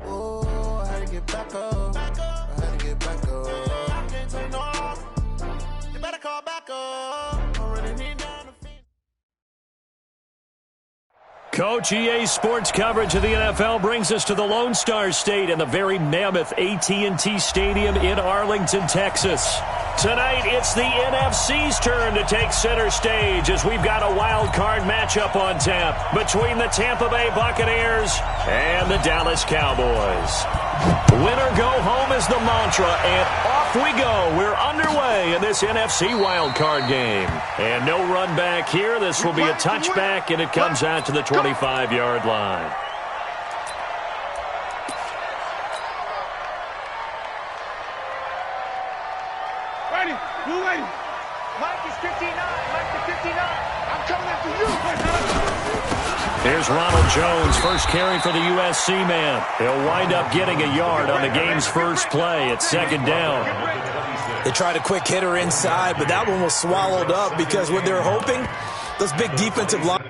Oh, I had to get back up. I had to get back up. I can't take no loss. You better call back up. Already need down the feet. Coach, EA Sports coverage of the NFL brings us to the Lone Star State and the very mammoth AT&T Stadium in Arlington, Texas. Tonight, it's the NFC's turn to take center stage as we've got a wild card matchup on tap between the Tampa Bay Buccaneers and the Dallas Cowboys. Win or go home is the mantra, and off we go. We're underway in this NFC wild card game. And no run back here. This will be a touchback, and it comes out to the 25-yard line. Ready? Who ready? Mike is 59. Mike is 59. I'm coming after you. Here's Ronald Jones, first carry for the USC man. He'll wind up getting a yard on the game's first play. It's second down. They tried a quick hitter inside, but that one was swallowed up because what they're hoping, those big defensive line.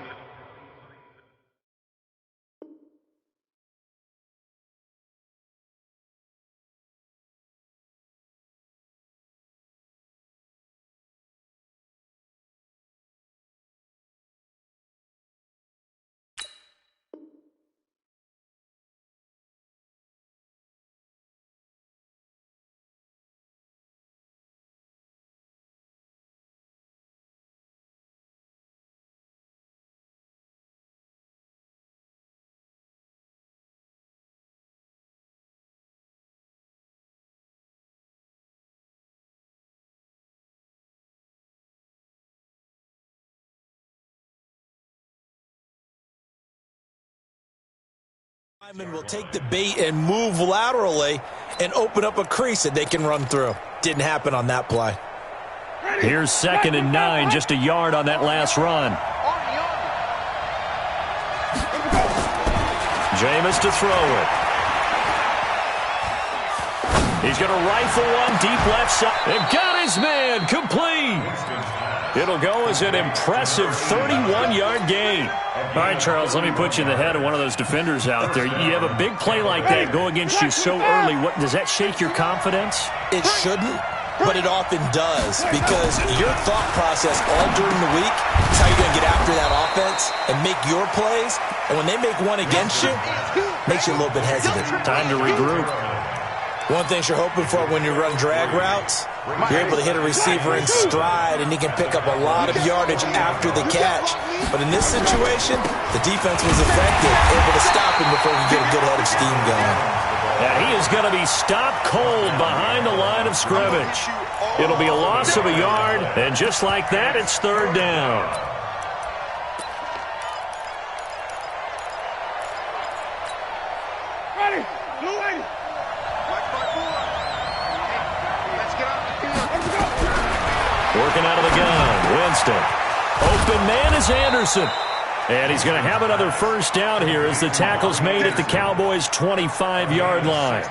Will take the bait and move laterally and open up a crease that they can run through. Didn't happen on that play. Here's 2nd and 9, just a yard on that last run. Jameis to throw it. He's going to rifle one deep left side. They've got his man complete. It'll go as an impressive 31-yard gain. All right, Charles, let me put you in the head of one of those defenders out there. You have a big play like that go against you so early. What does that shake your confidence? It shouldn't, but it often does because your thought process all during the week is how you're going to get after that offense and make your plays. And when they make one against you, it makes you a little bit hesitant. Time to regroup. One thing you're hoping for when you run drag routes, you're able to hit a receiver in stride, and he can pick up a lot of yardage after the catch. But in this situation, the defense was effective, able to stop him before he could get a good head of steam going. Yeah, he is going to be stopped cold behind the line of scrimmage. It'll be a loss of a yard, and just like that, it's 3rd down. Ready? Blue ready? Working out of the gun, Winston. Open man is Anderson. And he's going to have another first down here as the tackle's made at the Cowboys' 25-yard line.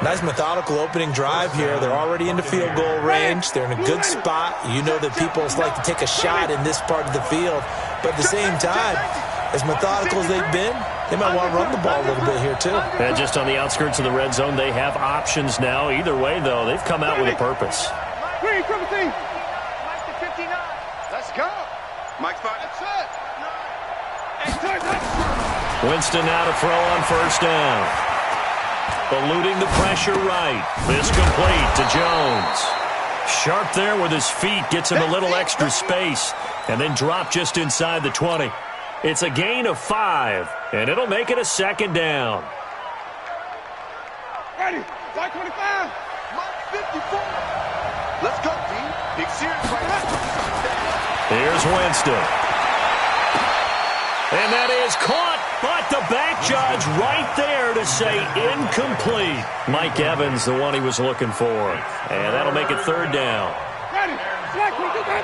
Nice methodical opening drive here. They're already into field goal range. They're in a good spot. You know that people like to take a shot in this part of the field. But at the same time, as methodical as they've been, they might want to run the ball a little bit here, too. And just on the outskirts of the red zone, they have options now. Either way, though, they've come out with a purpose. Green, triple team. Mike to 59. Let's go. Mike 5. That's it. Winston now to throw on first down. Eluding the pressure right. This complete to Jones. Sharp there with his feet. Gets him a little extra space. And then drop just inside the 20. It's a gain of 5. And it'll make it a 2nd down. Ready. Mike 25. Mike 54. Let's go, D. Big series right now. Here's Winston. And that is caught, but the back judge right there to say incomplete. Mike Evans, the one he was looking for. And that'll make it 3rd down. Ready. Black, we do that.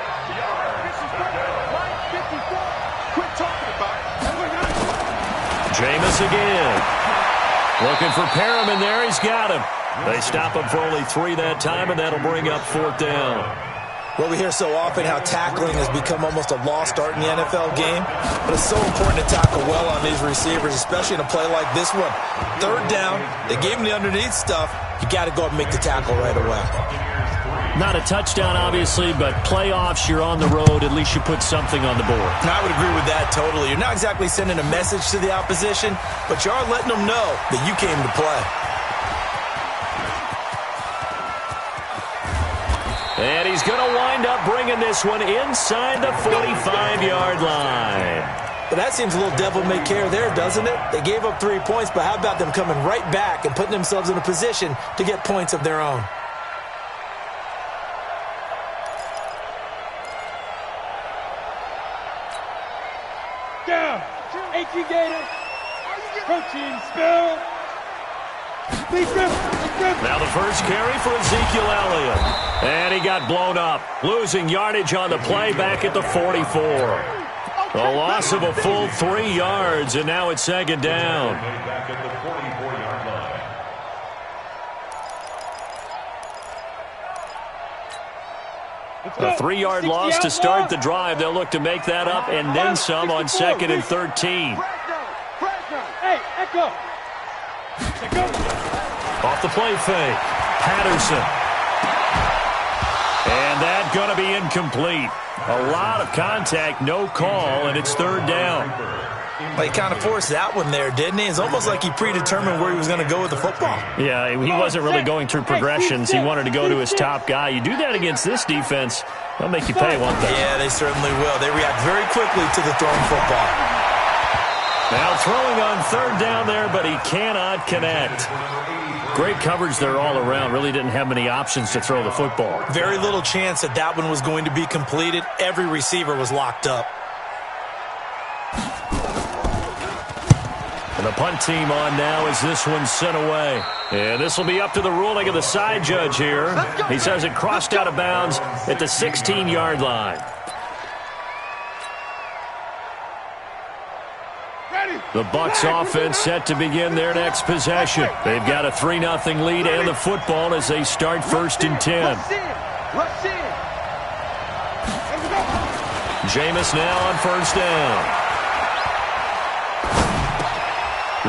This is Mike 54. Quit talking about it. Jameis again. Looking for Perriman there. He's got him. They stop him for only 3 that time, and that'll bring up 4th down. Well, we hear so often how tackling has become almost a lost art in the NFL game, but it's so important to tackle well on these receivers, especially in a play like this one. Third down, they gave him the underneath stuff. You got to go up and make the tackle right away. Not a touchdown, obviously, but playoffs, you're on the road. At least you put something on the board. I would agree with that totally. You're not exactly sending a message to the opposition, but you are letting them know that you came to play. And he's going to wind up bringing this one inside the 45-yard line. But that seems a little devil-may-care there, doesn't it? They gave up 3 points, but how about them coming right back and putting themselves in a position to get points of their own? Down. 18 Gator. Protein spill. Now the first carry for Ezekiel Elliott. And he got blown up, losing yardage on the play back at the 44. A loss of a full 3 yards, and now it's second down. A 3-yard loss to start the drive. They'll look to make that up and then some on 2nd and 13. Hey, Echo. Off the play fake, Patterson. And that's going to be incomplete. A lot of contact, no call, and it's third down. Well, he kind of forced that one there, didn't he? It's almost like he predetermined where he was going to go with the football. Yeah, he wasn't really going through progressions. He wanted to go to his top guy. You do that against this defense, they'll make you pay, won't they? Yeah, they certainly will. They react very quickly to the thrown football. Now throwing on third down there, but he cannot connect. Great coverage there all around. Really didn't have many options to throw the football. Very little chance that that one was going to be completed. Every receiver was locked up. And the punt team on now as this one's sent away. And this will be up to the ruling of the side judge here. He says it crossed out of bounds at the 16-yard line. The Bucs offense set to begin their next possession. They've got a 3-0 lead and the football as they start 1st and 10. Jameis now on 1st down.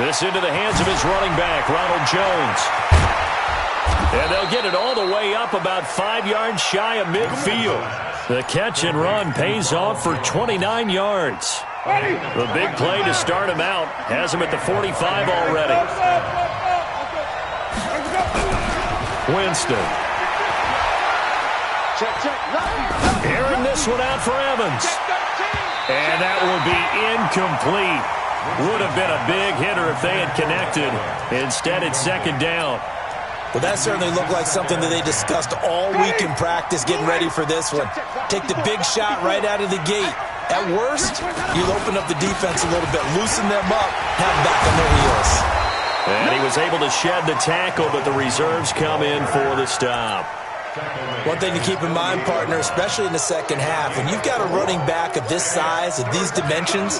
This into the hands of his running back, Ronald Jones. And they'll get it all the way up about 5 yards shy of midfield. The catch and run pays off for 29 yards. The big play to start him out has him at the 45 already. Winston. Airing this one out for Evans. And that will be incomplete. Would have been a big hitter if they had connected. Instead, it's 2nd down. Well, that certainly looked like something that they discussed all week in practice getting ready for this one. Take the big shot right out of the gate. At worst, you'll open up the defense a little bit, loosen them up, have them back on their heels. And he was able to shed the tackle, but the reserves come in for the stop. One thing to keep in mind, partner, especially in the second half, when you've got a running back of this size, of these dimensions,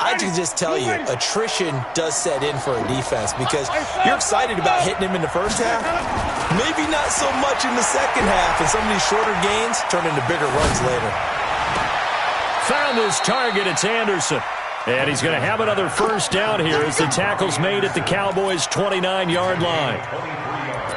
I can just tell you, attrition does set in for a defense because you're excited about hitting him in the first half. Maybe not so much in the second half, and some of these shorter gains turn into bigger runs later. Found his target, it's Anderson. And he's going to have another 1st down here as the tackle's made at the Cowboys' 29-yard line.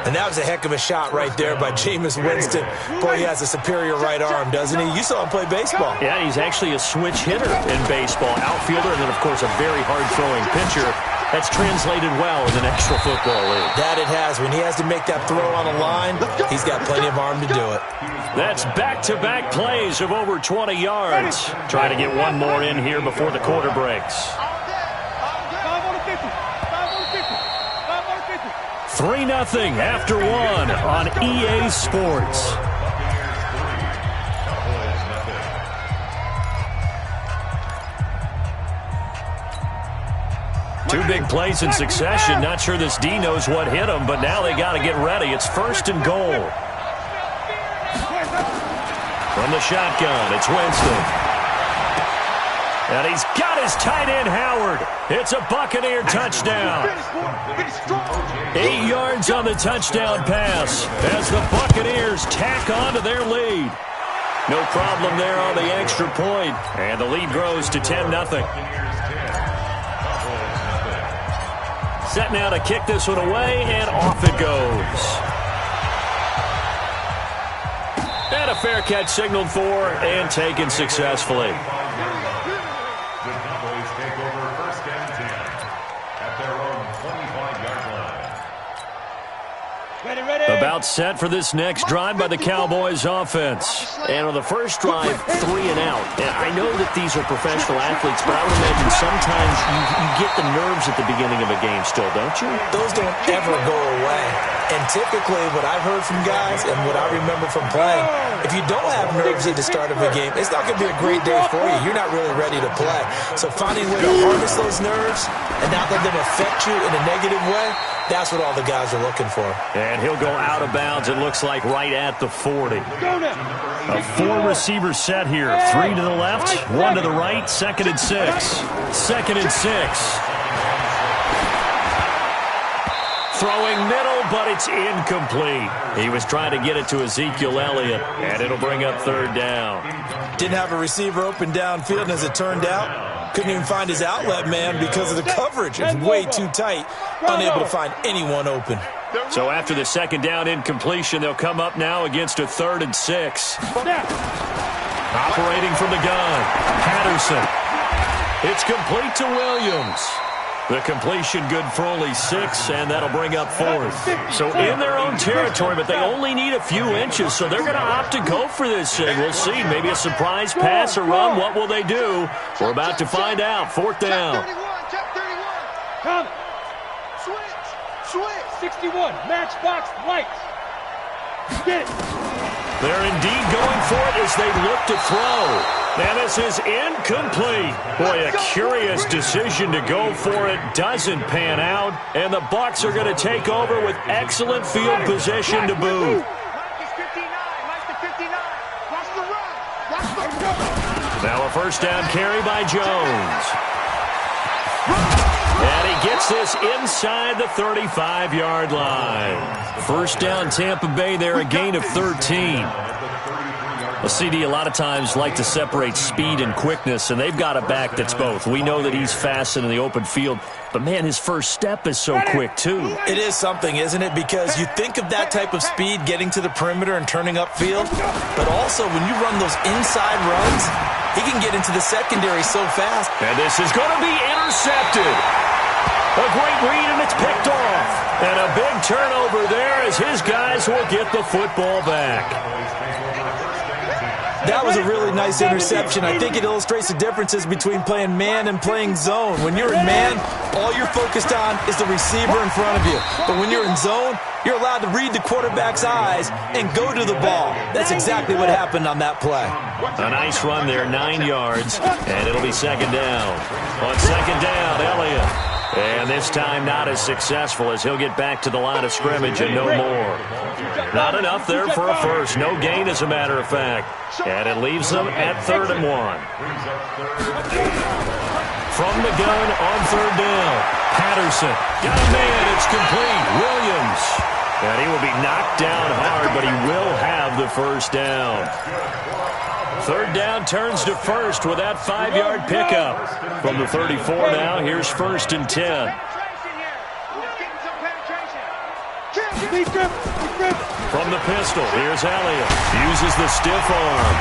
And that was a heck of a shot right there by Jameis Winston. Boy, he has a superior right arm, doesn't he? You saw him play baseball. Yeah, he's actually a switch hitter in baseball. Outfielder, and then, of course, a very hard-throwing pitcher. That's translated well in the National Football League. That it has. When he has to make that throw on a line, he's got plenty of arm to do it. That's back-to-back plays of over 20 yards. Try to get one more in here before the quarter breaks. 3-0 after 1 on EA Sports. Two big plays in succession. Not sure this D knows what hit him, but now they got to get ready. It's 1st and goal. From the shotgun, it's Winston. And he's got his tight end, Howard. It's a Buccaneer touchdown. 8 yards on the touchdown pass as the Buccaneers tack on to their lead. No problem there on the extra point. And the lead grows to 10-0. Set now to kick this one away, and off it goes. And a fair catch signaled for and taken successfully. The Cowboys take over first and 10 at their own 25-yard line. Ready. About set for this next drive by the Cowboys offense. And on the first drive, 3 and out. And I know that these are professional athletes, but I would imagine sometimes you get the nerves at the beginning of a game still, don't you? Those don't ever go away. And typically what I've heard from guys and what I remember from playing, if you don't have nerves at the start of a game, it's not going to be a great day for you. You're not really ready to play. So finding a way to harness those nerves and not let them affect you in a negative way, that's what all the guys are looking for. And he'll go out of bounds, it looks like, right at the 40. A 4-receiver set here. 3 to the left, 1 to the right, 2nd and 6. 2nd and 6. Throwing middle, but it's incomplete. He was trying to get it to Ezekiel Elliott, and it'll bring up 3rd down. Didn't have a receiver open downfield, and as it turned out, couldn't even find his outlet man because of the coverage. It's way too tight, unable to find anyone open. So after the 2nd down incompletion, they'll come up now against a 3rd and 6. Operating from the gun, Patterson. It's complete to Williams. The completion good for only 6, and that'll bring up 4th. So in their own territory, but they only need a few inches, so they're going to opt to go for this thing. We'll see. Maybe a surprise pass or run. What will they do? We're about to find out. 4th down. Check 31. Come. Switch. 61. Matchbox lights. Get it. They're indeed going for it as they look to throw. And this is incomplete. Boy, a curious decision to go for it. Doesn't pan out. And the Bucs are going to take over with excellent field position to boot. Mike is 59. Mike to 59. Watch the run. Now a 1st down carry by Jones. And he gets this inside the 35-yard line. 1st down Tampa Bay there, a gain of 13. Well, CD a lot of times like to separate speed and quickness, and they've got a back that's both. We know that he's fast in the open field, but, man, his first step is so quick, too. It is something, isn't it? Because you think of that type of speed getting to the perimeter and turning upfield, but also when you run those inside runs, he can get into the secondary so fast. And this is going to be intercepted. A great read, and it's picked off. And a big turnover there as his guys will get the football back. That was a really nice interception. I think it illustrates the differences between playing man and playing zone. When you're in man, all you're focused on is the receiver in front of you. But when you're in zone, you're allowed to read the quarterback's eyes and go to the ball. That's exactly what happened on that play. A nice run there, 9 yards, and it'll be 2nd down. On 2nd down, Elliott. And this time not as successful as he'll get back to the line of scrimmage and no more. Not enough there for a first. No gain, as a matter of fact. And it leaves them at 3rd and 1. From the gun on 3rd down. Patterson. Got a man. It's complete. Williams. And he will be knocked down hard, but he will have the 1st down. 3rd down turns to 1st with that 5-yard pickup. From the 34 now, here's 1st and 10. From the pistol, here's Elliott. Uses the stiff arm.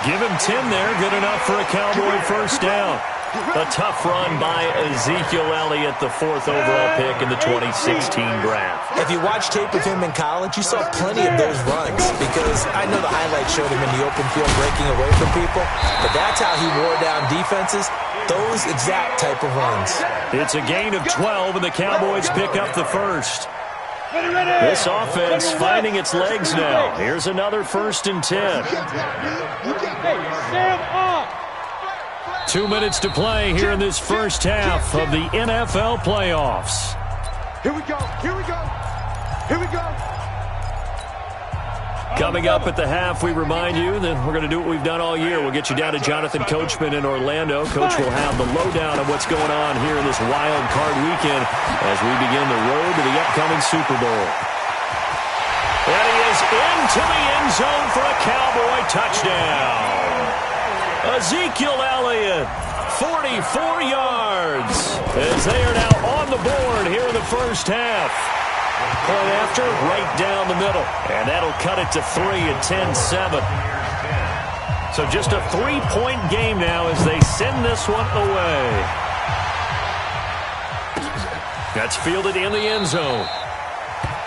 Give him 10 there, good enough for a Cowboy 1st down. A tough run by Ezekiel Elliott, the 4th overall pick in the 2016 draft. If you watch tape of him in college, you saw plenty of those runs because I know the highlights showed him in the open field breaking away from people, but that's how he wore down defenses, those exact type of runs. It's a gain of 12, and the Cowboys pick up the 1st. This offense finding its legs now. Here's another 1st and 10. 2 minutes to play here in this first half of the NFL playoffs. Here we go. Coming up at the half, we remind you that we're going to do what we've done all year. We'll get you down to Jonathan Coachman in Orlando. Coach will have the lowdown of what's going on here in this wild card weekend as we begin the road to the upcoming Super Bowl. And he is into the end zone for a Cowboy touchdown. Ezekiel Elliott, 44 yards, as they are now on the board here in the first half. Point after, right down the middle. And that'll cut it to 3 at 10-7. So just a 3-point game now as they send this one away. That's fielded in the end zone.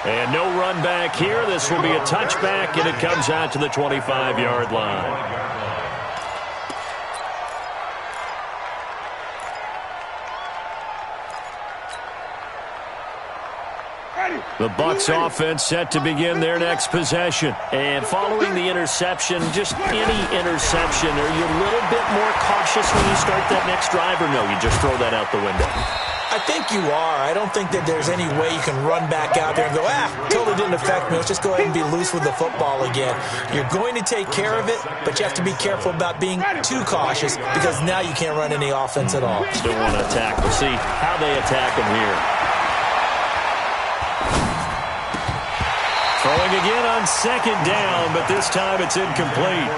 And no run back here. This will be a touchback, and it comes out to the 25-yard line. The Bucs offense set to begin their next possession. And following the interception, just any interception, are you a little bit more cautious when you start that next drive, or no, you just throw that out the window? I think you are. I don't think that there's any way you can run back out there and go, totally didn't affect me. Let's just go ahead and be loose with the football again. You're going to take care of it, but you have to be careful about being too cautious because now you can't run any offense at all. Still want to attack. We'll see how they attack them here. Throwing again on second down, but this time it's incomplete.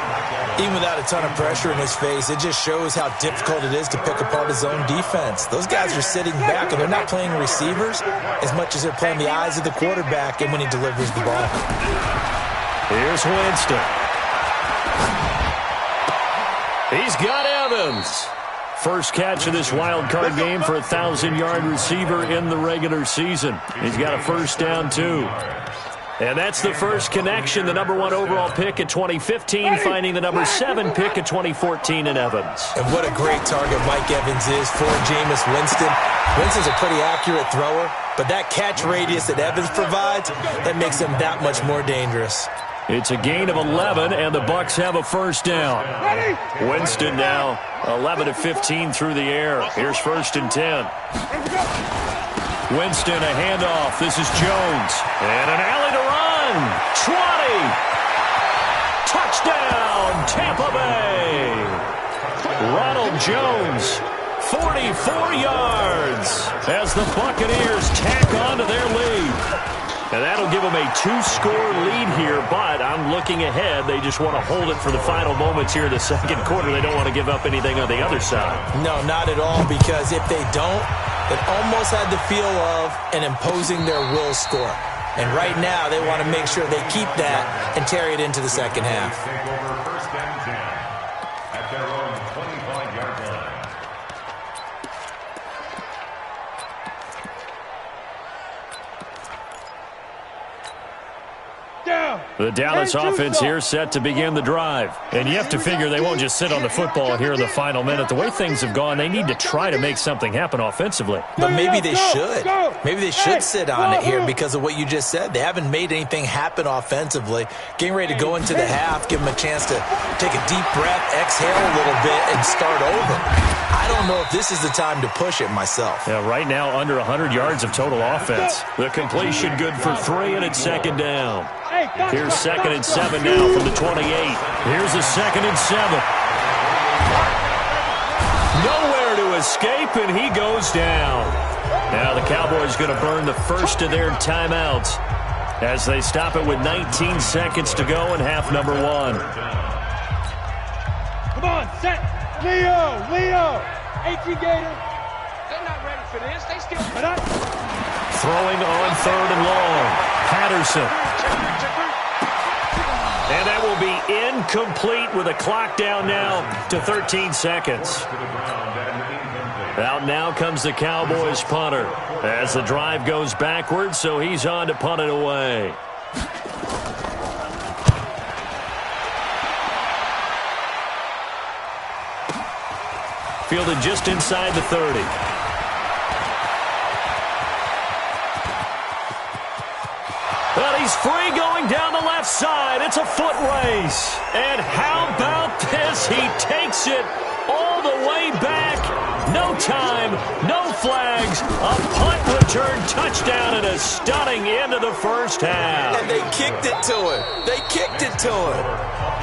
Even without a ton of pressure in his face, it just shows how difficult it is to pick apart his own defense. Those guys are sitting back, and they're not playing receivers as much as they're playing the eyes of the quarterback and when he delivers the ball. Here's Winston. He's got Evans. First catch of this wild card game for a 1,000-yard receiver in the regular season. He's got a first down, too. And that's the first connection, the number 1 overall pick in 2015, finding the number 7 pick in 2014 in Evans. And what a great target Mike Evans is for Jameis Winston. Winston's a pretty accurate thrower, but that catch radius that Evans provides, that makes him that much more dangerous. It's a gain of 11, and the Bucs have a first down. Winston now 11 of 15 through the air. Here's 1st and 10. Winston, a handoff. This is Jones. And an alley to run. 20. Touchdown, Tampa Bay. Ronald Jones, 44 yards as the Buccaneers tack on to their lead. And that'll give them a 2-score lead here, but I'm looking ahead. They just want to hold it for the final moments here in the second quarter. They don't want to give up anything on the other side. No, not at all, because if they don't, it almost had the feel of an imposing their will score. And right now, they want to make sure they keep that and carry it into the second half. Take over 1st and 10 at their own 25-yard line. The Dallas offense here set to begin the drive. And you have to figure they won't just sit on the football here in the final minute. The way things have gone, they need to try to make something happen offensively. But maybe they should. Maybe they should sit on it here because of what you just said. They haven't made anything happen offensively. Getting ready to go into the half, give them a chance to take a deep breath, exhale a little bit, and start over. I don't know if this is the time to push it myself. Yeah, right now, under 100 yards of total offense. The completion good for 3, and it's 2nd down. Here's 2nd and 7 now from the 28. Here's a 2nd and 7. Nowhere to escape, and he goes down. Now the Cowboys going to burn the first of their timeouts as they stop it with 19 seconds to go in half number 1. Come on, set. Leo. 18 Gator. They're not ready for this. They still. Throwing on 3rd and long. Patterson. And that will be incomplete with a clock down now to 13 seconds. Out now comes the Cowboys punter as the drive goes backwards, so he's on to punt it away. Fielded just inside the 30. But he's free going down the left side. It's a foot race. And how about this? He takes it all the way back. No time, no flags. A punt return touchdown and a stunning end of the first half. And they kicked it to him.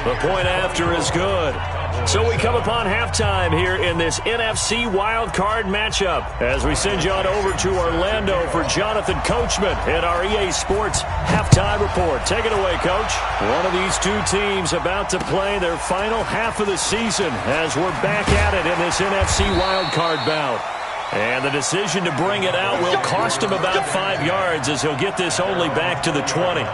The point after is good. So we come upon halftime here in this NFC wildcard matchup as we send you on over to Orlando for Jonathan Coachman in our EA Sports halftime report. Take it away, Coach. One of these two teams about to play their final half of the season as we're back at it in this NFC wildcard bout. And the decision to bring it out will cost him about 5 yards as he'll get this only back to the 20.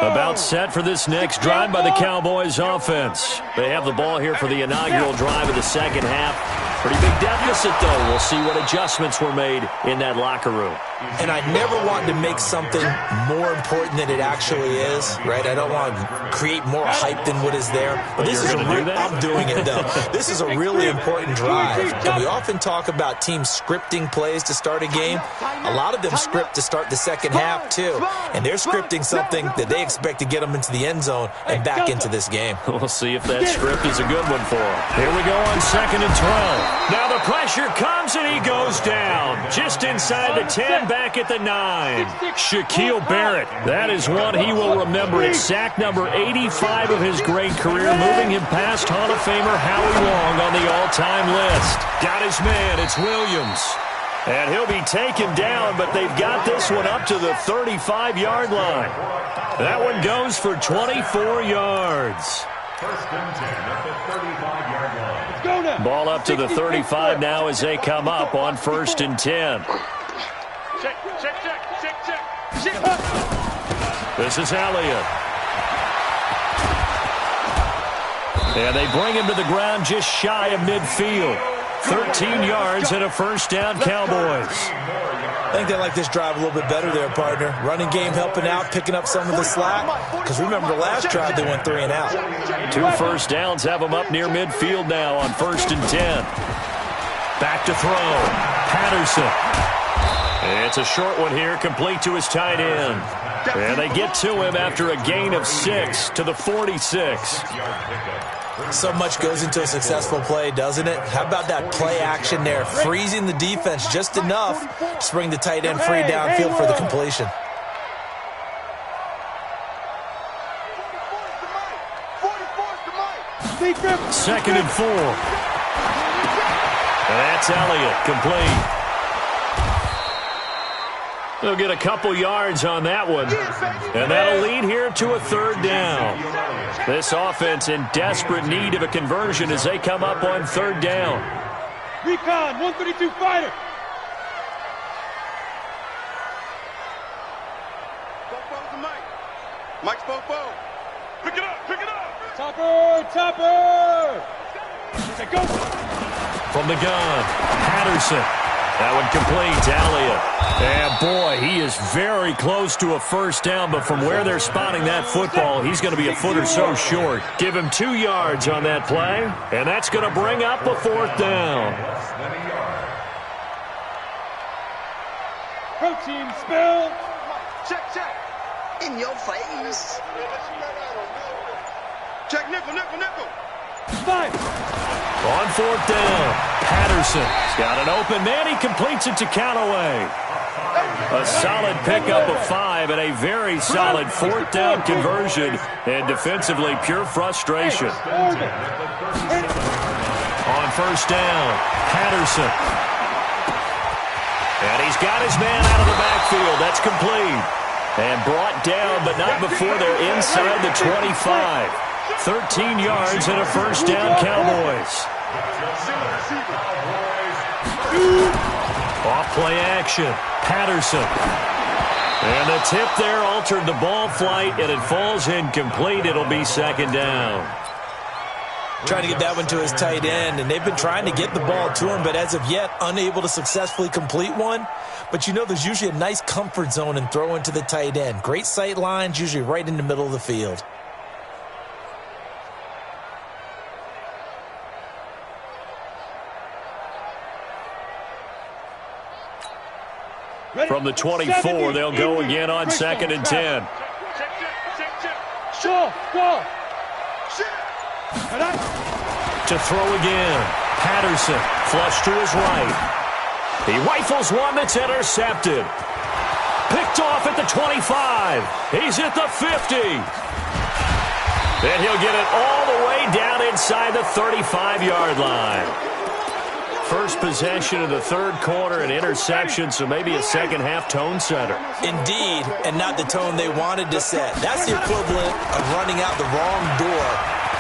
About set for this next drive by the Cowboys offense. They have the ball here for the inaugural drive of the second half. Pretty big deficit, though. We'll see what adjustments were made in that locker room. And I never want to make something more important than it actually is, right? I don't want to create more hype than what is there. But this is I'm doing it, though. This is a really important drive. And we often talk about teams scripting plays to start a game. A lot of them script to start the second half, too. And they're scripting something that they expect to get them into the end zone and back into this game. We'll see if that script is a good one for them. Here we go on 2nd and 12. Now the pressure comes and he goes down. Just inside the 10, back at the 9. Shaquille Barrett. That is one he will remember. It's sack number 85 of his great career, moving him past Hall of Famer Howie Long on the all-time list. Got his man. It's Williams. And he'll be taken down, but they've got this one up to the 35-yard line. That one goes for 24 yards. First and 10 at the 35-yard line. Ball up to the 35 now as they come up on 1st and 10. Check. This is Elliott. And they bring him to the ground just shy of midfield. 13 yards and a first down, Cowboys. I think they like this drive a little bit better there, partner. Running game helping out, picking up some of the slack. Because remember, the last drive they went 3 and out. 2 first downs have them up near midfield now on 1st and 10. Back to throw. Patterson. It's a short one here, complete to his tight end. And they get to him after a gain of 6 to the 46. So much goes into a successful play, doesn't it? How about that play action there? Freezing the defense just enough to bring the tight end free downfield for the completion. Second and 4. That's Elliott, complete. They'll get a couple yards on that one. And that'll lead here to a 3rd down. This offense in desperate need of a conversion as they come up on 3rd down. Recon, 132 fighter. Mike's Bobo. Pick it up. Topper. Go. From the gun, Patterson. That one complete to Elliott. And boy, he is very close to a first down, but from where they're spotting that football, he's going to be a foot or so short. Give him 2 yards on that play, and that's going to bring up a 4th down. Protein spill. Check. In your face. Check, nickel. 5. On 4th down, Patterson's got an open man. He completes it to Callaway. A solid pickup of 5 and a very solid 4th down conversion. And defensively, pure frustration. On 1st down, Patterson. And he's got his man out of the backfield. That's complete. And brought down, but not before they're inside the 25. 13 yards and a first down, Cowboys. Off play action, Patterson. And the tip there altered the ball flight, and it falls incomplete. It'll be 2nd down. Trying to get that one to his tight end, and they've been trying to get the ball to him, but as of yet, unable to successfully complete one. But you know there's usually a nice comfort zone in throwing to the tight end. Great sight lines, usually right in the middle of the field. From the 24, they'll go again on 2nd and 10. Go. To throw again. Patterson, flush to his right. He rifles one that's intercepted. Picked off at the 25. He's at the 50. And he'll get it all the way down inside the 35-yard line. First possession of the third quarter, an interception, so maybe a second-half tone setter. Indeed, and not the tone they wanted to set. That's the equivalent of running out the wrong door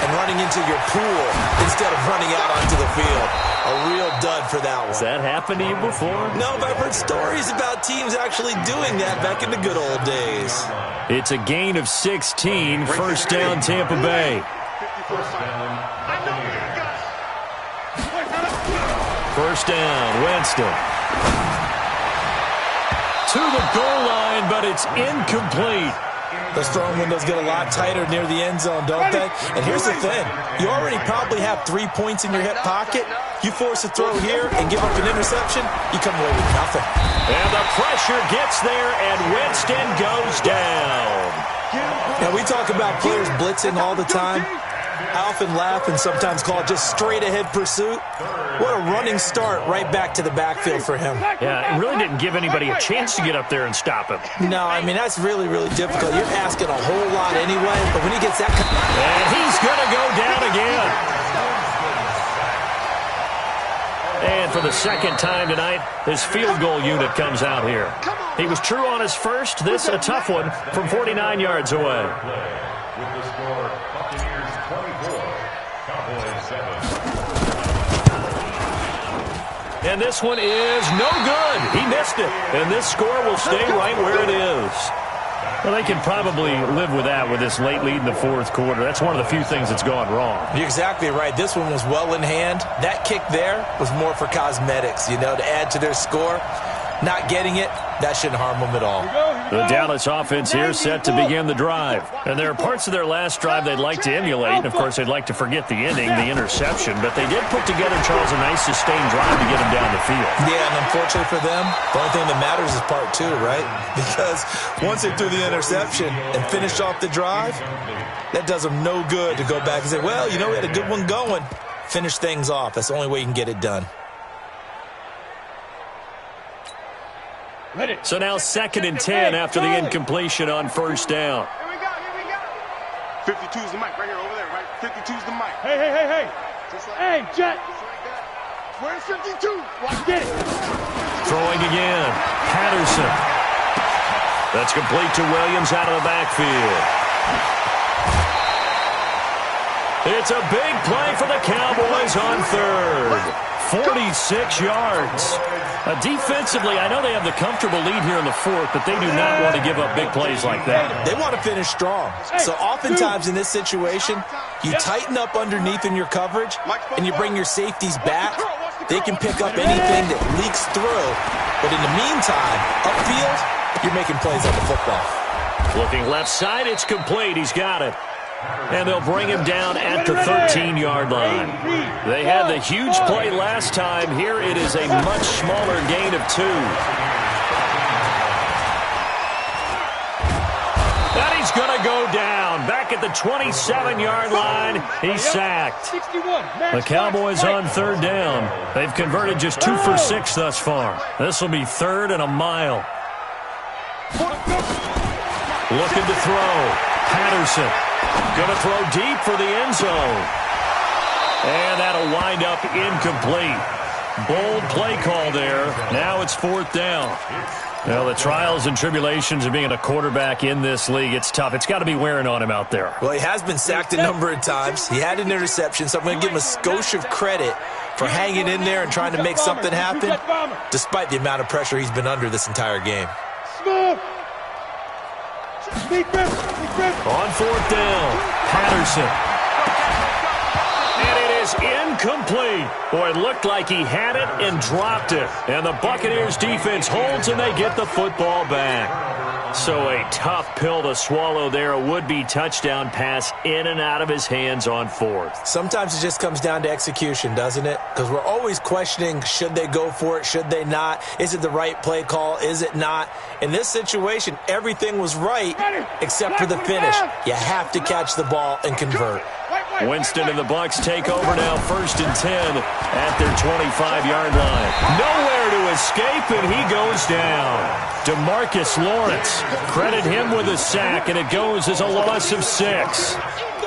and running into your pool instead of running out onto the field. A real dud for that one. Has that happened to you before? No, but I've heard stories about teams actually doing that back in the good old days. It's a gain of 16, first down Tampa Bay. First down, Winston. To the goal line, but it's incomplete. Those throwing windows get a lot tighter near the end zone, don't they? And here's the thing. You already probably have 3 points in your hip pocket. You force a throw here and give up an interception, you come away with nothing. And the pressure gets there, and Winston goes down. Now, we talk about players blitzing all the time. I often laugh and sometimes call it just straight-ahead pursuit. What a running start right back to the backfield for him. Yeah, it really didn't give anybody a chance to get up there and stop him. No, I mean, that's really, really difficult. You're asking a whole lot anyway, but when he gets that... And he's going to go down again. And for the second time tonight, his field goal unit comes out here. He was true on his first. This a tough one from 49 yards away. With the score, Buccaneers 24, Cowboys 7. And this one is no good. He missed it. And this score will stay right where it is. Well, they can probably live with that with this late lead in the fourth quarter. That's one of the few things that's gone wrong. You're exactly right. This one was well in hand. That kick there was more for cosmetics, you know, to add to their score. Not getting it, that shouldn't harm them at all. The Dallas offense here set to begin the drive. And there are parts of their last drive they'd like to emulate. And, of course, they'd like to forget the ending, the interception. But they did put together, Charles, a nice sustained drive to get them down the field. Yeah, and unfortunately for them, the only thing that matters is part two, right? Because once they threw the interception and finished off the drive, that does them no good to go back and say, well, you know, we had a good one going. Finish things off. That's the only way you can get it done. So now 2nd and 10 after the incompletion on first down. Here we go, here we go. 52's the mic, right here, over there, right? 52's the mic. Hey. Hey, Jet. Where's 52? Get it. Throwing again. Patterson. That's complete to Williams out of the backfield. It's a big play for the Cowboys on third. 46 yards. Defensively, I know they have the comfortable lead here in the fourth, but they do not want to give up big plays like that. They want to finish strong. So oftentimes in this situation, you tighten up underneath in your coverage, and you bring your safeties back. They can pick up anything that leaks through. But in the meantime, upfield, you're making plays on the football. Looking left side, it's complete. He's got it. And they'll bring him down at the 13-yard line. They had the huge play last time. Here it is a much smaller gain of 2. And he's going to go down. Back at the 27-yard line, he's sacked. The Cowboys on third down. They've converted just 2 for 6 thus far. This will be 3rd and a mile. Looking to throw. Patterson. Going to throw deep for the end zone. And that'll wind up incomplete. Bold play call there. Now it's 4th down. Well, the trials and tribulations of being a quarterback in this league, it's tough. It's got to be wearing on him out there. Well, he has been sacked a number of times. He had an interception, so I'm going to give him a skosh of credit for hanging in there and trying to make something happen, despite the amount of pressure he's been under this entire game. On 4th down, Patterson. And it is incomplete. Boy, it looked like he had it and dropped it. And the Buccaneers defense holds and they get the football back. So a tough pill to swallow there. A would-be touchdown pass in and out of his hands on 4th. Sometimes it just comes down to execution, doesn't it? Because we're always questioning, should they go for it, should they not? Is it the right play call, is it not? In this situation, everything was right except for the finish. You have to catch the ball and convert. Winston and the Bucs take over now, 1st and 10 at their 25-yard line. Nowhere to escape, and he goes down. DeMarcus Lawrence, credit him with a sack, and it goes as a loss of 6.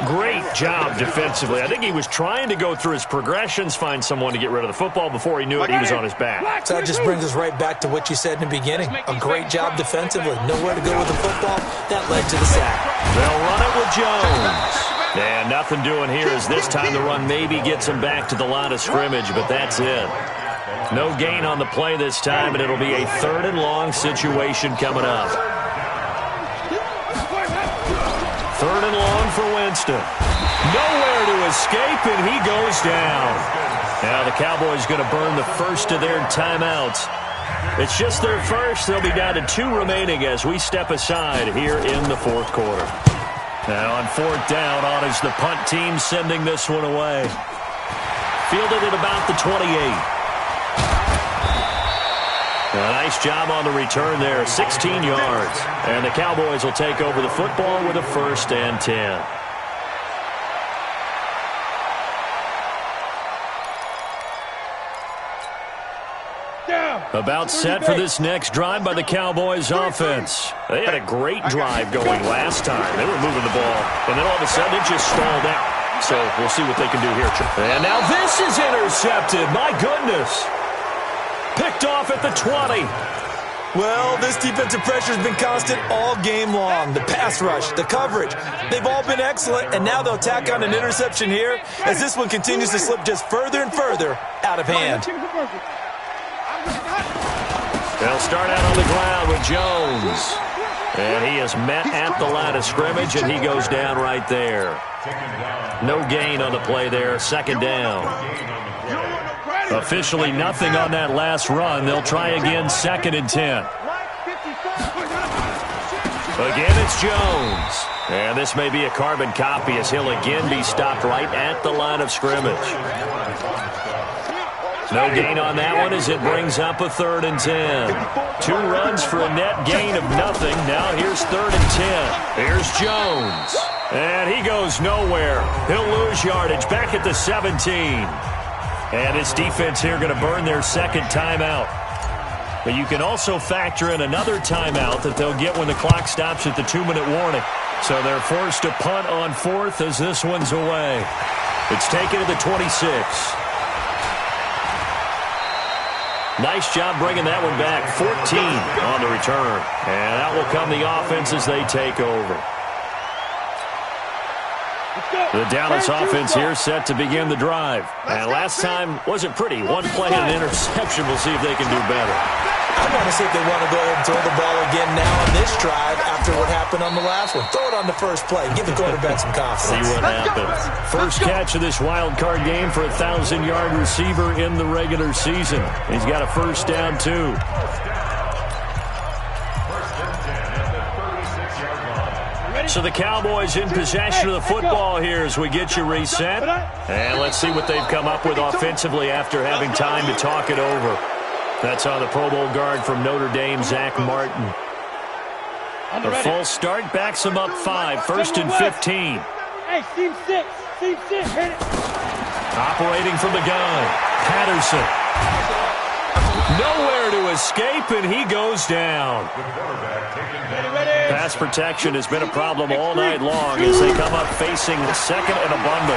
Great job defensively. I think he was trying to go through his progressions, find someone to get rid of the football. Before he knew it, he was on his back. So that just brings us right back to what you said in the beginning. A great job defensively. Nowhere to go with the football. That led to the sack. They'll run it with Jones. And nothing doing here as this time the run maybe gets him back to the line of scrimmage, but that's it. No gain on the play this time, and it'll be a 3rd and long situation coming up. 3rd and long for Winston. Nowhere to escape, and he goes down. Now the Cowboys going to burn the first of their timeouts. It's just their first. They'll be down to 2 remaining as we step aside here in the 4th quarter. Now on 4th down, on is the punt team sending this one away. Fielded at about the 28. A nice job on the return there, 16 yards. And the Cowboys will take over the football with a 1st and 10. About set for this next drive by the Cowboys offense. They had a great drive going last time. They were moving the ball, and then all of a sudden it just stalled out. So we'll see what they can do here. And now this is intercepted. My goodness. Picked off at the 20. Well, this defensive pressure has been constant all game long. The pass rush, the coverage, they've all been excellent, and now they'll tack on an interception here as this one continues to slip just further and further out of hand. They'll start out on the ground with Jones. And he is met at the line of scrimmage, and he goes down right there. No gain on the play there, 2nd down. Officially nothing on that last run. They'll try again, 2nd and 10. Again, it's Jones. And this may be a carbon copy as he'll again be stopped right at the line of scrimmage. No gain on that one as it brings up a 3rd and 10. 2 runs for a net gain of nothing. Now here's 3rd and 10. Here's Jones. And he goes nowhere. He'll lose yardage back at the 17. And this defense here going to burn their 2nd timeout. But you can also factor in another timeout that they'll get when the clock stops at the 2-minute warning. So they're forced to punt on 4th as this one's away. It's taken to the 26. Nice job bringing that one back. 14 on the return. And out will come the offense as they take over. The Dallas offense here set to begin the drive. And last time wasn't pretty. 1 play and an interception. We'll see if they can do better. I want to see if they want to go ahead and throw the ball again now on this drive after what happened on the last one. Throw it on the first play. Give the quarterback some confidence. See what happens. First catch of this wild card game for a 1,000-yard receiver in the regular season. He's got a 1st down, too. So the Cowboys in possession of the football here as we get you reset. And let's see what they've come up with offensively after having time to talk it over. That's on the Pro Bowl guard from Notre Dame, Zach Martin. A false start backs him up 5, 1st and 15. Hey, seam 6, hit it. Operating from the gun, Patterson. Nowhere to escape, and he goes down. Pass protection has been a problem all night long as they come up facing 2nd and a bundle.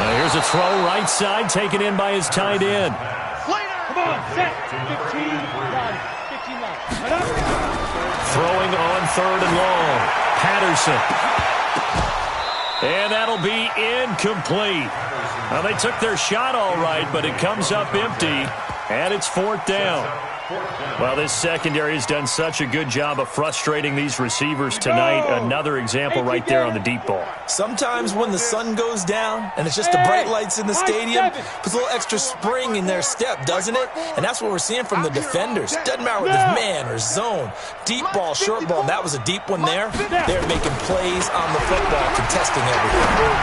Now here's a throw right side taken in by his tight end. Come on, set. 15 line. Throwing on 3rd and long. Patterson. And that'll be incomplete. Now, they took their shot all right, but it comes up empty, and it's 4th down. Well, this secondary has done such a good job of frustrating these receivers tonight. Another example right there on the deep ball. Sometimes when the sun goes down and it's just the bright lights in the stadium, puts a little extra spring in their step, doesn't it? And that's what we're seeing from the defenders. Doesn't matter whether it's man or zone, deep ball, short ball. That was a deep one there. They're making plays on the football, contesting everything.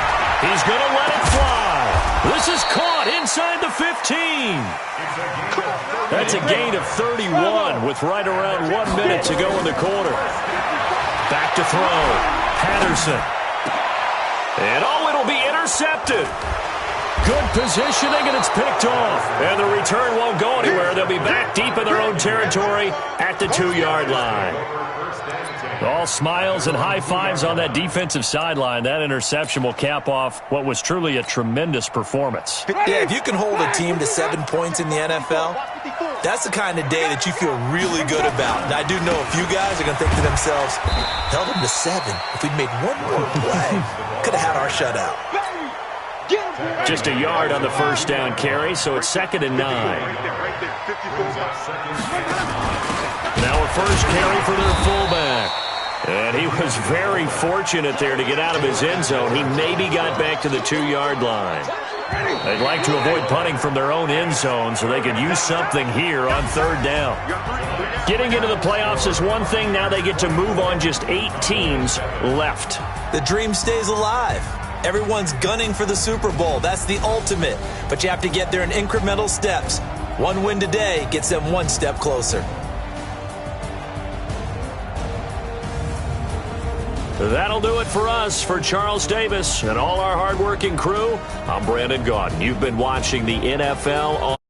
He's going to let it fly. This is caught inside the 15. That's a gain of 31 with right around 1 minute to go in the quarter. Back to throw. Patterson. And it'll be intercepted. Good positioning, and it's picked off. And the return won't go anywhere. They'll be back deep in their own territory at the 2-yard line. All smiles and high fives on that defensive sideline. That interception will cap off what was truly a tremendous performance. Yeah, if you can hold a team to 7 points in the NFL, that's the kind of day that you feel really good about. And I do know a few guys are going to think to themselves, held them to 7. If we'd made one more play, could have had our shutout. Just a yard on the first down carry, so it's 2nd and 9. Now a first carry for their fullback. And he was very fortunate there to get out of his end zone. He maybe got back to the 2-yard line. They'd like to avoid punting from their own end zone so they could use something here on 3rd down. Getting into the playoffs is one thing. Now they get to move on just 8 teams left. The dream stays alive. Everyone's gunning for the Super Bowl. That's the ultimate. But you have to get there in incremental steps. One win today gets them one step closer. That'll do it for us. For Charles Davis and all our hardworking crew, I'm Brandon Gaudin. You've been watching the NFL on